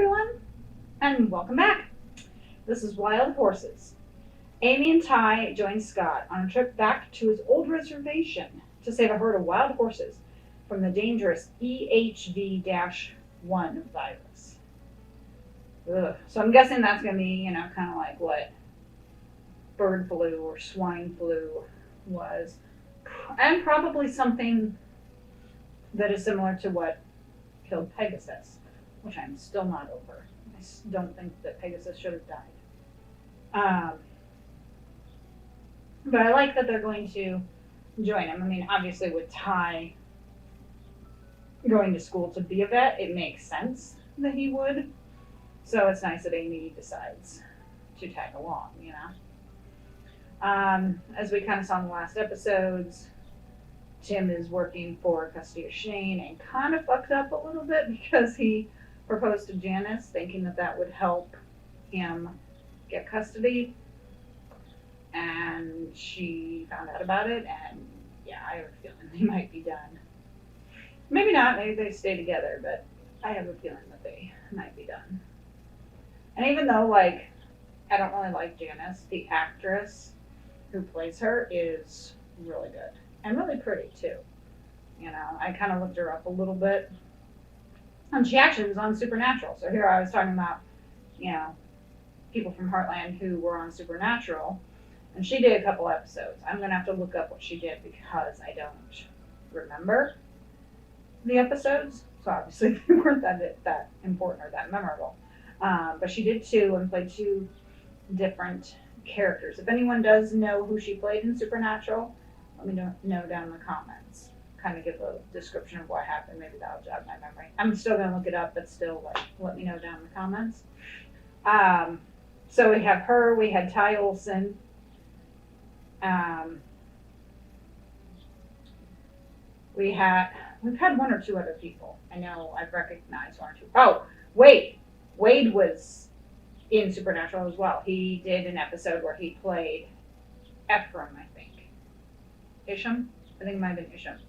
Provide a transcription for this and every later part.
everyone, and welcome back. This is Wild Horses. Amy and Ty join Scott on a trip back to his old reservation to save a herd of wild horses from the dangerous EHV-1 virus. Ugh. So I'm guessing that's going to be, kind of like what bird flu or swine flu was. And probably something that is similar to what killed Pegasus, which I'm still not over. I don't think that Pegasus should have died. But I like that they're going to join him. I mean, obviously with Ty going to school to be a vet, it makes sense that he would. So it's nice that Amy decides to tag along, As we kind of saw in the last episodes, Tim is working for custody of Shane and kind of fucked up a little bit because he proposed to Janice thinking that that would help him get custody. And she found out about it, and yeah, I have a feeling they might be done. Maybe not, maybe they stay together, but I have a feeling that they might be done. And even though, I don't really like Janice, the actress who plays her is really good. And really pretty, too. I kind of looked her up a little bit. And she actually was on Supernatural. So here I was talking about, people from Heartland who were on Supernatural. And she did a couple episodes. I'm going to have to look up what she did because I don't remember the episodes. So obviously they weren't that important or that memorable. But she did 2 and played 2 different characters. If anyone does know who she played in Supernatural, let me know down in the comments. Kind of give a description of what happened. Maybe that'll jog my memory. I'm still going to look it up, but still, let me know down in the comments. So we have her. We had Ty Olson. We've had 1 or 2 other people. I know I've recognized 1 or 2. Oh, Wade. Wade was in Supernatural as well. He did an episode where he played Ephraim, I think. Isham? I think it might have been Isham.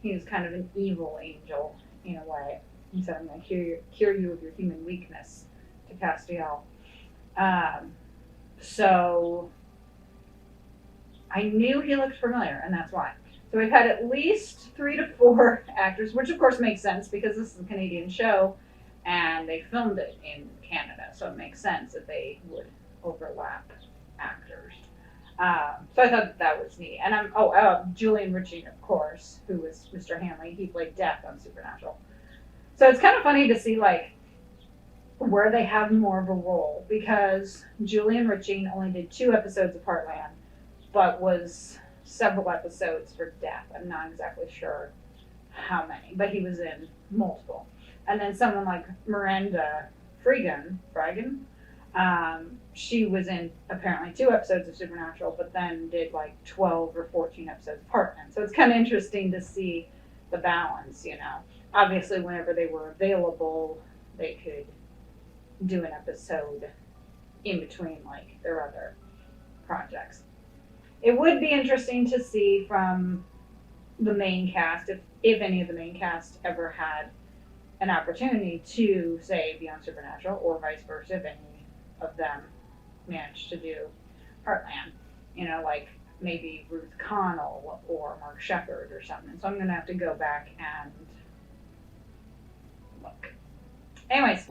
He was kind of an evil angel in a way. He said, I'm going to cure you of your human weakness to Castiel. So I knew he looked familiar, and that's why. So we've had at least 3 to 4 actors, which of course makes sense because this is a Canadian show, and they filmed it in Canada, so it makes sense that they would overlap actors. So I thought that was neat. And Julian Richie, of course, who was Mr. Hanley. He played Death on Supernatural. So it's kind of funny to see where they have more of a role because Julian Richie only did 2 episodes of Heartland, but was several episodes for Death. I'm not exactly sure how many, but he was in multiple. And then someone like Miranda Frigan, she was in apparently 2 episodes of Supernatural, but then did 12 or 14 episodes of Heartland. So it's kind of interesting to see the balance, Obviously, whenever they were available, they could do an episode in between their other projects. It would be interesting to see from the main cast, if any of the main cast ever had an opportunity to, say, be on Supernatural, or vice versa, if any of them managed to do Heartland. Maybe Ruth Connell or Mark Sheppard or something. So I'm going to have to go back and look. Anyways,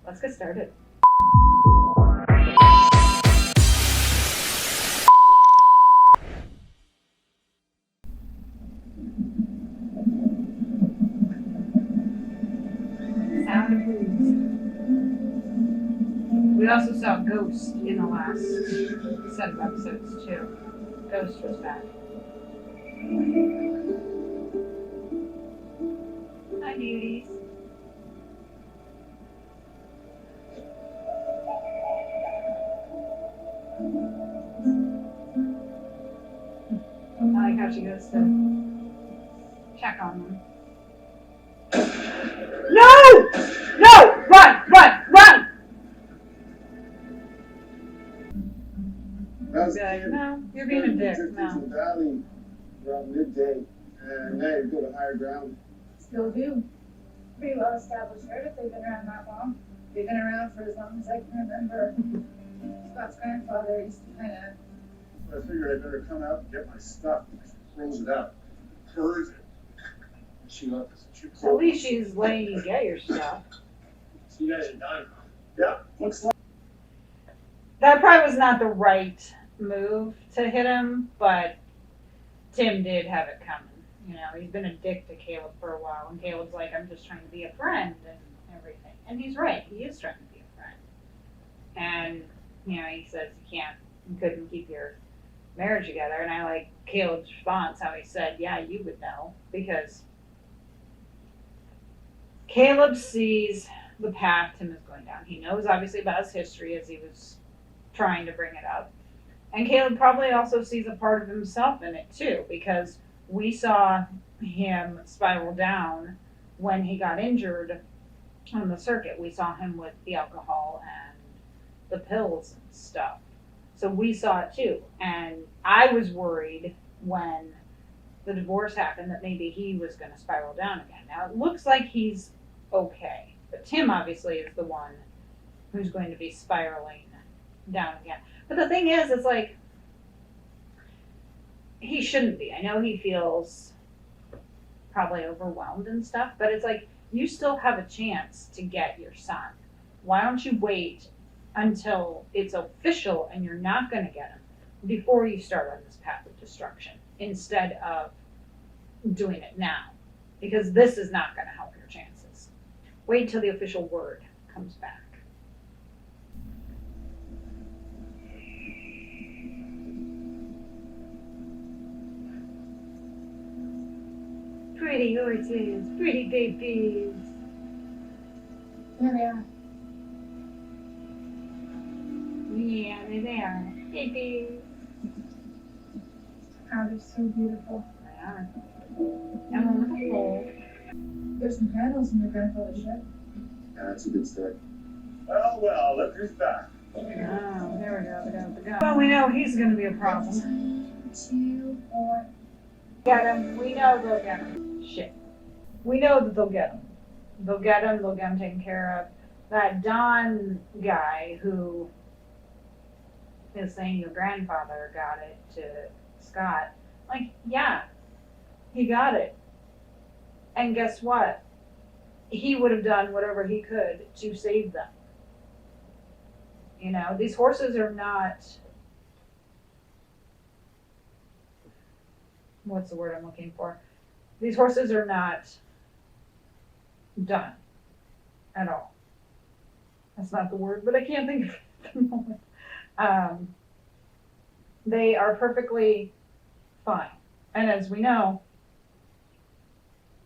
let's get started. Sound of hooves. We also saw Ghost in the last set of episodes too. Ghost was back. Hi, beauties. I like how she goes to check on them. No! No! Run! Run! Run! No, you're being a dick. No. Around midday, and now you go to higher ground. Still do. Pretty well established herd if they've been around that long. They've been around for as long as I can remember. Scott's grandfather used to kind of. I figured I better come out and get my stuff because she throws it out. Birds it. She left us. At least she's letting you get your stuff. So you guys are done, huh? Yeah, looks like. That probably was not the right move to hit him, but Tim did have it coming. You know, he's been a dick to Caleb for a while, and Caleb's like, I'm just trying to be a friend and everything. And he's right, he is trying to be a friend. And, you know, he says you couldn't keep your marriage together. And I like Caleb's response, how he said, yeah, you would know, because Caleb sees the path Tim is going down. He knows obviously about his history as he was trying to bring it up. And Caleb probably also sees a part of himself in it too, because we saw him spiral down when he got injured on the circuit. We saw him with the alcohol and the pills and stuff. So we saw it too. And I was worried when the divorce happened that maybe he was going to spiral down again. Now it looks like he's okay. But Tim obviously is the one who's going to be spiraling down again. But the thing is, it's like, he shouldn't be. I know he feels probably overwhelmed and stuff, but it's like, you still have a chance to get your son. Why don't you wait until it's official and you're not going to get him before you start on this path of destruction instead of doing it now? Because this is not going to help your chances. Wait until the official word comes back. Pretty horses, pretty babies. There they are. Yeah, they're there. Babies. Oh, they're so beautiful. They are. And one with a foal. There's some handles in your grandfather's shed. Yeah, that's a good start. Well, look who's back. Oh, there we go. Well, we know he's going to be a problem. 2, 4. Get him. We know they'll get him. Shit. We know that they'll get him. They'll get him taken care of. That Don guy who is saying your grandfather got it to Scott. Like, yeah, he got it. And guess what? He would have done whatever he could to save them. You know, these horses are not, what's the word I'm looking for? These horses are not done at all. That's not the word, but I can't think of it at the moment. They are perfectly fine. And as we know,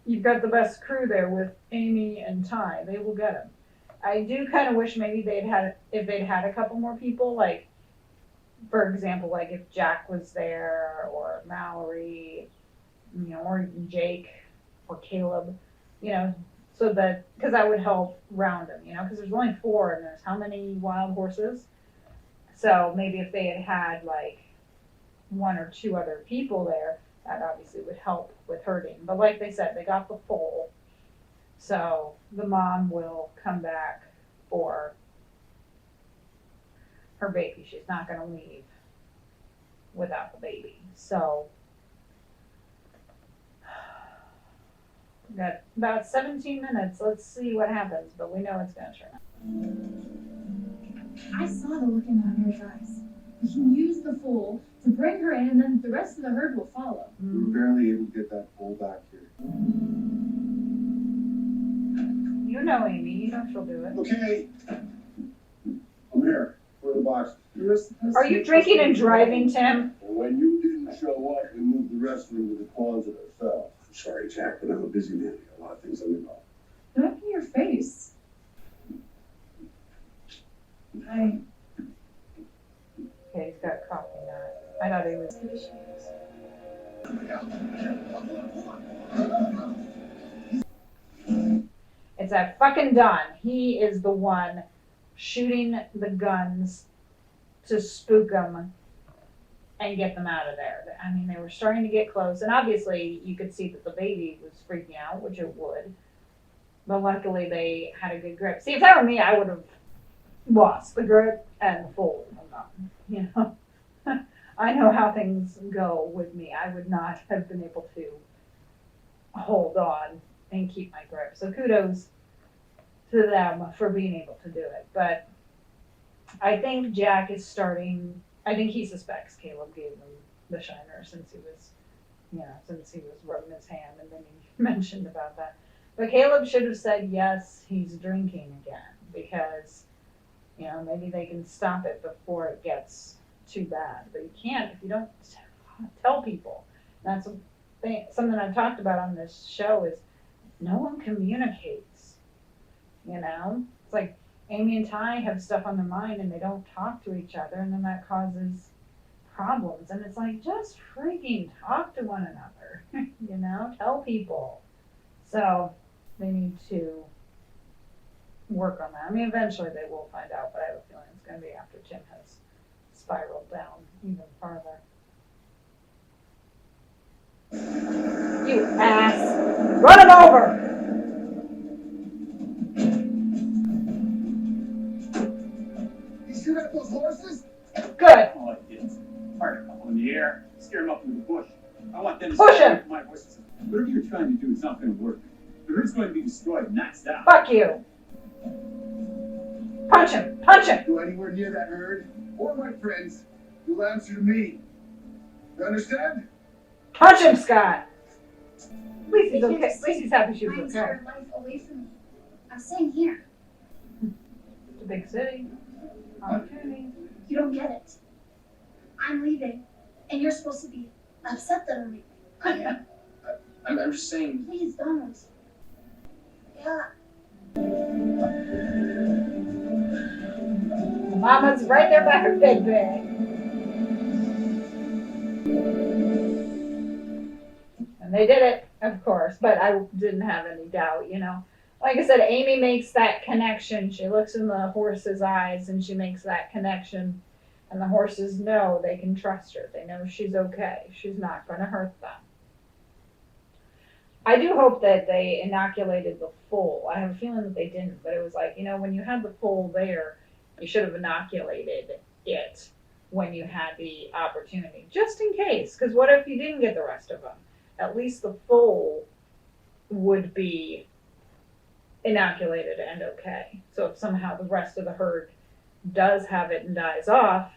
you've got the best crew there with Amy and Ty. They will get him. I do kind of wish maybe if they'd had a couple more people, like, for example, like if Jack was there or Mallory, you know, or even Jake or Caleb, you know, so that, because that would help round them, you know, because there's only 4 and there's how many wild horses? So maybe if they had like 1 or 2 other people there, that obviously would help with herding. But like they said, they got the foal. So the mom will come back for her baby. She's not going to leave without the baby. So we've got about 17 minutes. Let's see what happens, but we know it's going to turn out. I saw the look in Amir's eyes. You can use the foal to bring her in, and then the rest of the herd will follow. We were barely able to get that foal back here. You know Amy. You know she'll do it. Okay. I'm here. For the box. Are you drinking and driving, Tim? When you didn't show up, we moved the rest of them to the closet ourselves. I'm sorry, Jack, but I'm a busy man. I got a lot of things on the go. Look in your face. Okay, he's got coffee nut. I thought he was. It's that fucking Don. He is the one shooting the guns to spook them and get them out of there. I mean, they were starting to get close, and obviously you could see that the baby was freaking out, which it would. But luckily they had a good grip. See, if that were me, I would have lost the grip and the fold of them, you know. I know how things go with me. I would not have been able to hold on and keep my grip. So kudos to them for being able to do it. But I think Jack is starting, I think he suspects Caleb gave him the shiner since he was rubbing his hand, and then he mentioned about that. But Caleb should have said, yes, he's drinking again, because, maybe they can stop it before it gets too bad. But you can't if you don't tell people. That's something I've talked about on this show is no one communicates. It's like Amy and Ty have stuff on their mind and they don't talk to each other, and then that causes problems. And it's like, just freaking talk to one another, tell people. So they need to work on that. I mean, eventually they will find out, but I have a feeling it's going to be after Tim has spiraled down even farther. You ass! Run him over! You still got those horses? Good. All I did was fire a couple in the air, scare them up into the bush. I want them to Push scare him. my horses. Whatever you're trying to do is not going to work. The herd's going to be destroyed and that's that. Fuck you! Punch him! Punch him! Go anywhere near that herd, or my friends, you'll answer to me. You understand? Punch him, Scott! At least he's okay. At least he's happy she was My okay. entire life away from me. I'm staying here. It's a big city. Opportunity. You don't get it. I'm leaving, and you're supposed to be upset that I'm leaving. I am. I'm just saying. Please don't. Yeah. Mama's right there by her big bag. And they did it, of course, but I didn't have any doubt, Like I said, Amy makes that connection. She looks in the horse's eyes and she makes that connection. And the horses know they can trust her. They know she's okay. She's not going to hurt them. I do hope that they inoculated the foal. I have a feeling that they didn't, but it was like, when you had the foal there, you should have inoculated it when you had the opportunity, just in case. Because what if you didn't get the rest of them? At least the foal would be inoculated and okay. So if somehow the rest of the herd does have it and dies off,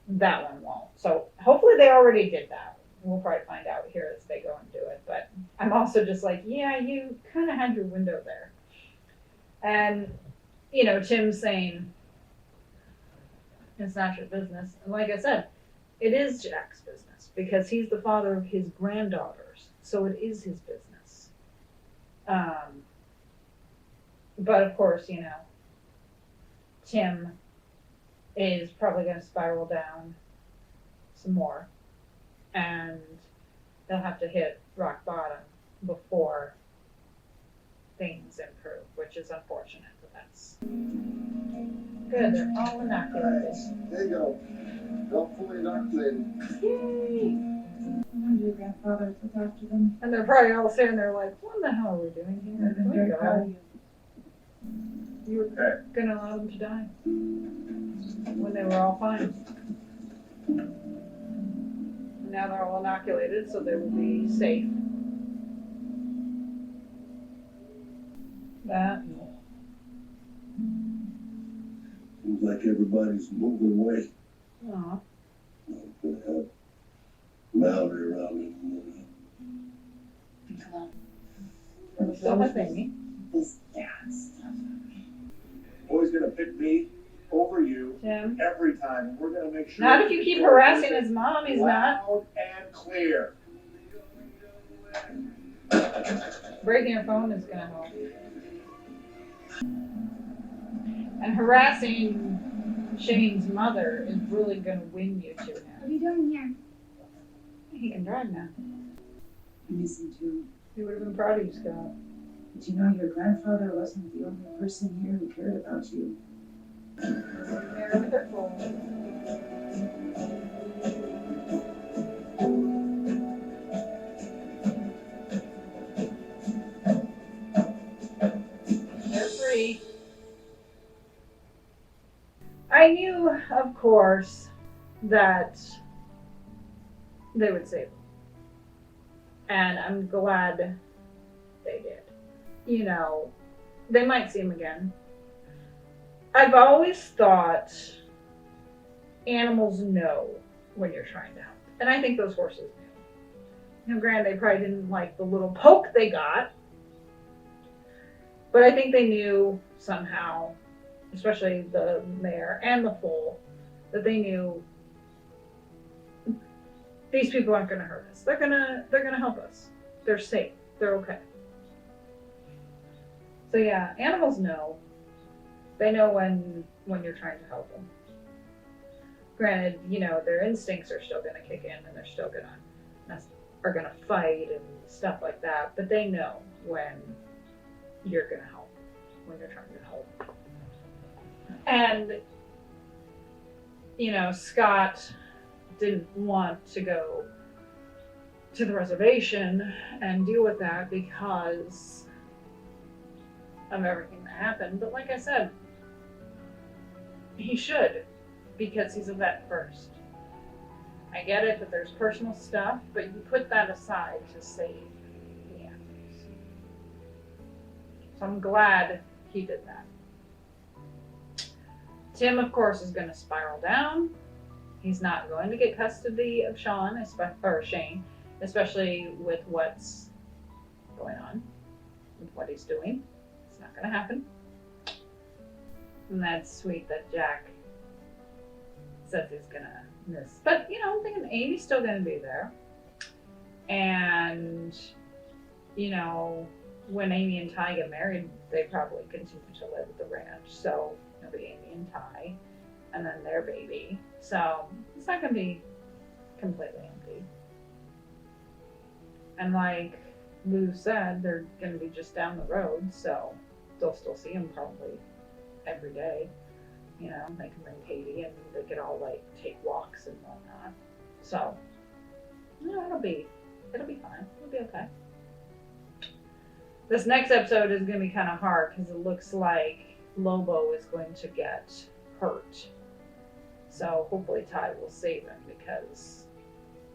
that one won't. So hopefully they already did that. We'll probably find out here as they go and do it. But I'm also just like, yeah, you kind of had your window there. And, Tim saying, it's not your business. And like I said, it is Jack's business because he's the father of his granddaughters. So it is his business. But of course, Tim is probably going to spiral down some more. And they'll have to hit rock bottom before things improve, which is unfortunate, but that's good. They're all inoculated. There you go. All fully inoculated. Yay! I wanted your grandfather to look after them. And they're probably all sitting there like, what the hell are we doing here? I've Can been we very proud of go? you. You were going to allow them to die when they were all fine. Now they're all inoculated, so they will be safe. That. Seems like everybody's moving away. Aw. I'm gonna have Mallory around me. We still have Amy. This dad stuff. Always gonna pick me over you Tim. every time, and we're gonna make sure. Not if you keep harassing his mom, he's not. Loud and clear. Breaking your phone is gonna help. And harassing Shane's mother is really gonna win you to What him. are you doing here? He can drive now. I miss him too. He would have been proud of you, Scott. But you know, your grandfather wasn't the only person here who cared about you. There with her phone. I knew, of course, that they would save him. And I'm glad they did. You know, they might see him again. I've always thought animals know when you're trying to help. And I think those horses knew. Now, granted, they probably didn't like the little poke they got. But I think they knew somehow, especially the mare and the foal, that they knew these people aren't going to hurt us. They're gonna help us. They're safe. They're okay. So yeah, animals know. They know when you're trying to help them. Granted, you know, their instincts are still going to kick in, and they're still gonna fight and stuff like that. But they know when you're gonna help, when you're trying to help. And you know, Scott didn't want to go to the reservation and deal with that because of everything that happened. But like I said, he should, because he's a vet first. I get it that there's personal stuff, but you put that aside to save the animals. So I'm glad he did that. Tim, of course, is going to spiral down. He's not going to get custody of Shane, especially with what's going on, with what he's doing. It's not going to happen. And that's sweet that Jack says he's going to miss. But, you know, I'm thinking Amy's still going to be there. And, you know, when Amy and Ty get married, they probably continue to live at the ranch. So it'll be Amy and Ty, and then their baby. So it's not going to be completely empty. And like Lou said, they're going to be just down the road, so they'll still see him probably every day. You know, they can bring Katie, and they could all like take walks and whatnot. So, yeah, it'll be fine. It'll be okay. This next episode is going to be kind of hard because it looks like Lobo is going to get hurt. So hopefully Ty will save him because,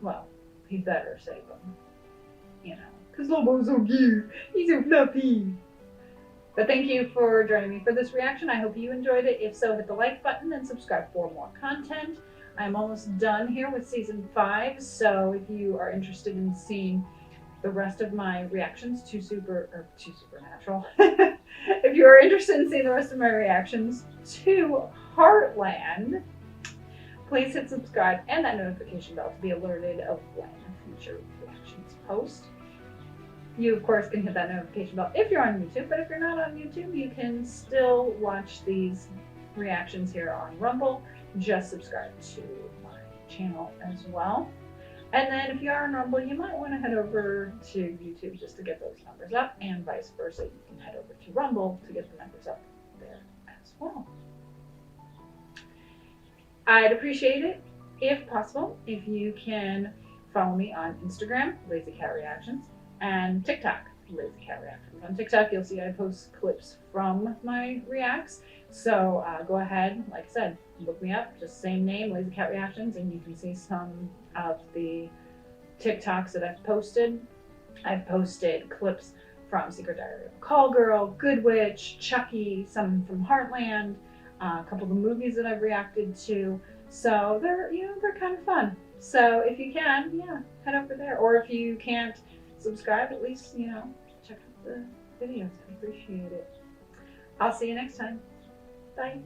well, he better save him. You know, because Lobo's so cute. He's so fluffy. But thank you for joining me for this reaction. I hope you enjoyed it. If so, hit the like button and subscribe for more content. I'm almost done here with season 5. So if you are interested in seeing the rest of my reactions to Supernatural, if you are interested in seeing the rest of my reactions to Heartland, please hit subscribe and that notification bell to be alerted of when future reactions post. You, of course, can hit that notification bell if you're on YouTube, but if you're not on YouTube, you can still watch these reactions here on Rumble. Just subscribe to my channel as well. And then if you are on Rumble, you might want to head over to YouTube just to get those numbers up, and vice versa. You can head over to Rumble to get the numbers up there as well. I'd appreciate it, if possible, if you can follow me on Instagram, Lazy Cat Reactions, and TikTok, Lazy Cat Reactions. On TikTok, you'll see I post clips from my reacts. So go ahead, like I said, look me up, just same name, Lazy Cat Reactions, and you can see some of the TikToks that I've posted. I've posted clips from Secret Diary of a Call Girl, Good Witch, Chucky, some from Heartland, a couple of the movies that I've reacted to. So they're kind of fun. So if you can, head over there. Or if you can't subscribe, at least, check out the videos. I appreciate it. I'll see you next time. Bye.